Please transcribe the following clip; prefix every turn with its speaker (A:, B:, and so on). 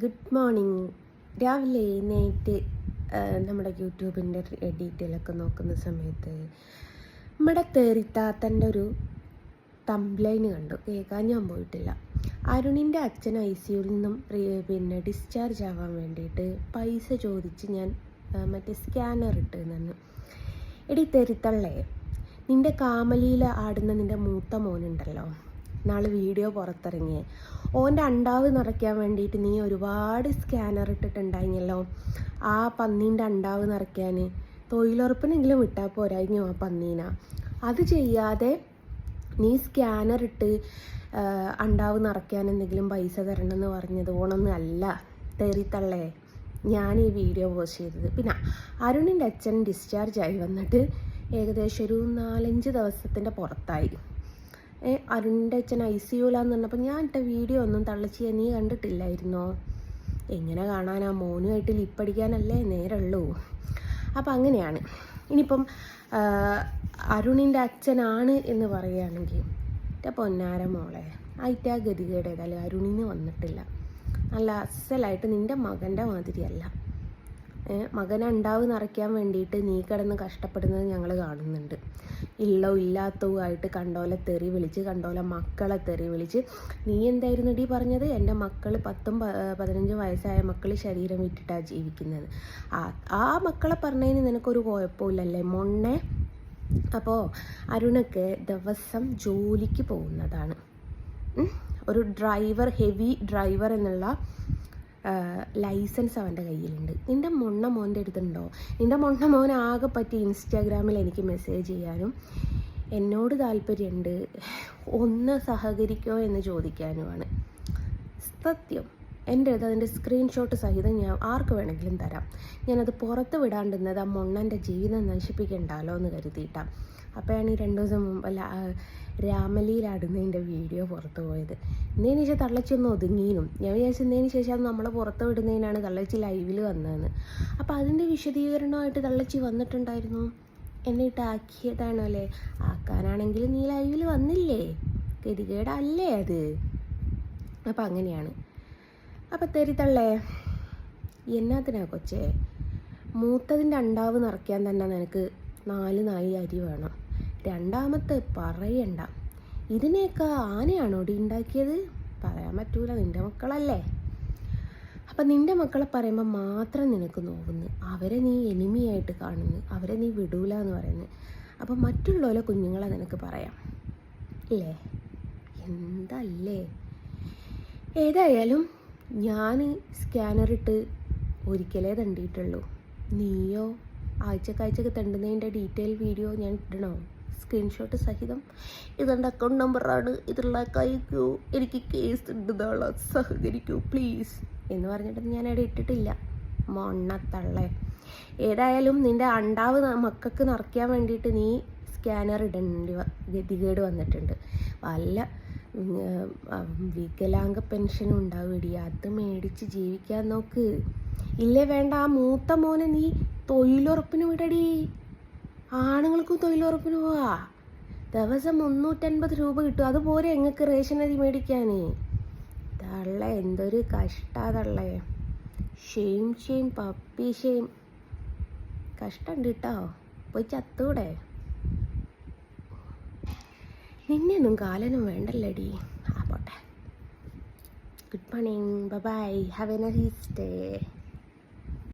A: Good morning. രാവിലെ എഴുന്നേറ്റ് നമ്മുടെ യൂട്യൂബിൻ്റെ ഡീറ്റെയിലൊക്കെ നോക്കുന്ന സമയത്ത് നമ്മുടെ തേറിത്താത്തൻ്റെ ഒരു തംബ്ലൈന് കണ്ടു. കേൾക്കാൻ ഞാൻ പോയിട്ടില്ല. അരുണിൻ്റെ അച്ഛൻ ICUവിൽ നിന്നും ഡിസ്ചാർജ് ആവാൻ വേണ്ടിയിട്ട് പൈസ ചോദിച്ച് ഞാൻ മറ്റേ സ്കാനർ ഇട്ട് തന്നു. എടി തെറിത്തള്ളേ, നിൻ്റെ കാമലിയിൽ ആടുന്ന നിൻ്റെ മൂത്ത മോനുണ്ടല്ലോ, നാളെ വീഡിയോ പുറത്തിറങ്ങിയേ, ഓൻ്റെ അണ്ടാവ് നിറയ്ക്കാൻ വേണ്ടിയിട്ട് നീ ഒരുപാട് സ്കാനർ ഇട്ടിട്ടുണ്ടായിരുന്നല്ലോ. ആ പന്നീൻ്റെ അണ്ടാവ് നിറയ്ക്കാൻ തൊഴിലുറപ്പിനെങ്കിലും വിട്ടാൽ പോരായിരുന്നു ആ പന്നീന. അത് ചെയ്യാതെ നീ സ്കാനർ ഇട്ട് അണ്ടാവ് നിറയ്ക്കാൻ എന്തെങ്കിലും പൈസ തരണമെന്ന് പറഞ്ഞത് ഓണൊന്നും അല്ല തെറിത്തള്ളേ ഞാൻ ഈ വീഡിയോ പോസ്റ്റ് ചെയ്തത്. പിന്നെ അരുണിൻ്റെ അച്ഛൻ ഡിസ്ചാർജ് ആയി വന്നിട്ട് ഏകദേശം ഒരു 4-5 ദിവസത്തിൻ്റെ പുറത്തായി. അരുണിൻ്റെ അച്ഛൻ ICUലാന്ന് പറഞ്ഞപ്പോൾ ഞാൻ ഇട്ട വീഡിയോ ഒന്നും തള്ളച്ചിയെ നീ കണ്ടിട്ടില്ലായിരുന്നോ? എങ്ങനെ കാണാനാ, മോനുമായിട്ട് ലിപ്പടിക്കാനല്ലേ നേരമുള്ളൂ. അപ്പം അങ്ങനെയാണ്. ഇനിയിപ്പം അരുണിൻ്റെ അച്ഛനാണ് എന്ന് പറയുകയാണെങ്കിൽ എൻ്റെ പൊന്നാര മോളെ, ആയിട്ട് ആ ഗതികേട് ഏതായാലും അരുണിന് വന്നിട്ടില്ല. നല്ല അസലായിട്ട് നിൻ്റെ മകൻ്റെ മാതിരിയല്ല. മകനെ ഉണ്ടാവ് നിറയ്ക്കാൻ വേണ്ടിയിട്ട് നീ കിടന്ന് കഷ്ടപ്പെടുന്നത് ഞങ്ങൾ കാണുന്നുണ്ട്. ഇല്ലാത്തതുമായിട്ട് കണ്ടോലെ തെറി വിളിച്ച്, കണ്ടോലെ മക്കളെ തെറി വിളിച്ച്. നീ എന്തായിരുന്നു ഡി പറഞ്ഞത്? എൻ്റെ മക്കൾ 10-15 വയസ്സായ മക്കൾ ശരീരം വിട്ടിട്ടാണ് ജീവിക്കുന്നത്. ആ മക്കളെ പറഞ്ഞതിന് നിനക്കൊരു കുഴപ്പമില്ലല്ലേ മൊണ്ണെ? അപ്പോൾ അരുണൊക്കെ ദിവസം ജോലിക്ക് പോകുന്നതാണ്. ഒരു ഡ്രൈവർ, ഹെവി ഡ്രൈവർ എന്നുള്ള ലൈസൻസ് അവൻ്റെ കയ്യിലുണ്ട്. നിൻ്റെ മൊണ്ണ മോൻ്റെ അടുത്തുണ്ടോ? നിൻ്റെ മൊണ്ണ മോൻ ആകെ പറ്റി ഇൻസ്റ്റാഗ്രാമിൽ എനിക്ക് മെസ്സേജ് ചെയ്യാനും എന്നോട് താല്പര്യമുണ്ട്, ഒന്ന് സഹകരിക്കോ എന്ന് ചോദിക്കാനുമാണ്. സത്യം എൻ്റെ അടുത്ത് അതിൻ്റെ സ്ക്രീൻഷോട്ട് സഹിതം ഞാൻ ആർക്ക് വേണമെങ്കിലും തരാം. ഞാനത് പുറത്ത് വിടാണ്ടുന്നത് ആ മൊണ്ണൻ്റെ ജീവിതം നശിപ്പിക്കണ്ടല്ലോ എന്ന് കരുതിയിട്ടാണ്. അപ്പോഴാണ് ഈ 2 ദിവസം മുമ്പ് രാമലിയിലാടുന്നതിൻ്റെ വീഡിയോ പുറത്ത് പോയത്. ഇന്നതിന് ശേഷം തള്ളച്ചി ഒന്ന് ഒതുങ്ങിയും ഞാൻ വിചാരിച്ചു ഇന്നതിന് ശേഷം അത് നമ്മളെ പുറത്ത് വിടുന്നതിനാണ് തള്ളച്ചി ലൈവിൽ വന്നതെന്ന്. അപ്പോൾ അതിൻ്റെ വിശദീകരണമായിട്ട് തള്ളച്ചി വന്നിട്ടുണ്ടായിരുന്നു. എന്നിട്ട് ആക്കിയതാണോ അല്ലേ? ആക്കാനാണെങ്കിൽ നീ ലൈവിൽ വന്നില്ലേ? ഗതികേടല്ലേ അത്? അപ്പം അങ്ങനെയാണ്. അപ്പം തെറിത്തള്ളേ, എന്നാത്തിനാ കൊച്ചേ, മൂത്തതിൻ്റെ അണ്ടാവ് നിറയ്ക്കാൻ തന്നെ നിനക്ക് 4 നാഴി അരി വേണം. രണ്ടാമത്തെ പറയണ്ട. ഇതിനെയൊക്കെ ആനയാണോ ഡി ഉണ്ടാക്കിയത്? പറയാൻ പറ്റൂല, നിൻ്റെ മക്കളല്ലേ. അപ്പം നിൻ്റെ മക്കളെ പറയുമ്പോൾ മാത്രം നിനക്ക് നോക്കുന്നു, അവരെ നീ എനിമിയായിട്ട് കാണുന്നു, അവരെ നീ വിടൂല എന്ന് പറയുന്നു. അപ്പം മറ്റുള്ളവരെ കുഞ്ഞുങ്ങളെ നിനക്ക് പറയാം അല്ലേ? എന്തല്ലേ? ഏതായാലും ഞാൻ സ്കാനറിട്ട് ഒരിക്കലേ തണ്ടിയിട്ടുള്ളൂ. നീയോ ആഴ്ചക്കാഴ്ചക്ക് തണ്ടുന്നതിൻ്റെ ഡീറ്റെയിൽ വീഡിയോ ഞാൻ ഇടണോ? സ്ക്രീൻഷോട്ട് സഹിതം. ഇതെൻ്റെ അക്കൗണ്ട് നമ്പറാണ്, ഇതിലുള്ള കഴിക്കൂ, എനിക്ക് കേസ് ഉണ്ട്, നാളെ സഹകരിക്കൂ പ്ലീസ് എന്ന് പറഞ്ഞിട്ട് ഞാൻ അവിടെ ഇട്ടിട്ടില്ല. മൊണ്ണത്തള്ളേ. ഏതായാലും നിൻ്റെ അണ്ടാവ് മക്കൾക്ക് നിറയ്ക്കാൻ വേണ്ടിയിട്ട് നീ സ്കാനർ ഇടേണ്ടി ഗതികേട് വന്നിട്ടുണ്ട്. വല്ല വികലാംഗ പെൻഷനും ഉണ്ടാവുകടി, അത് മേടിച്ച് ജീവിക്കാൻ നോക്ക്. ഇല്ലേ വേണ്ട, ആ മൂത്ത മോനെ നീ തൊഴിലുറപ്പിന് വിടടി. ആണുങ്ങൾക്കും തൊഴിലുറപ്പിന് പോവാ. ദിവസം 350 രൂപ കിട്ടും. അതുപോലെ എങ്ങൾക്ക് റേഷൻ അരി മേടിക്കാൻ. തള്ള എന്തൊരു കഷ്ടാതള്ളേ. Shame puppy shame. കഷ്ടമുണ്ട് കേട്ടോ. പോയി ചത്തൂടെ? നിന്നെയൊന്നും കാലനും വേണ്ടല്ലേടി. ആ പോട്ടെ. Good morning, bye, have a nice day.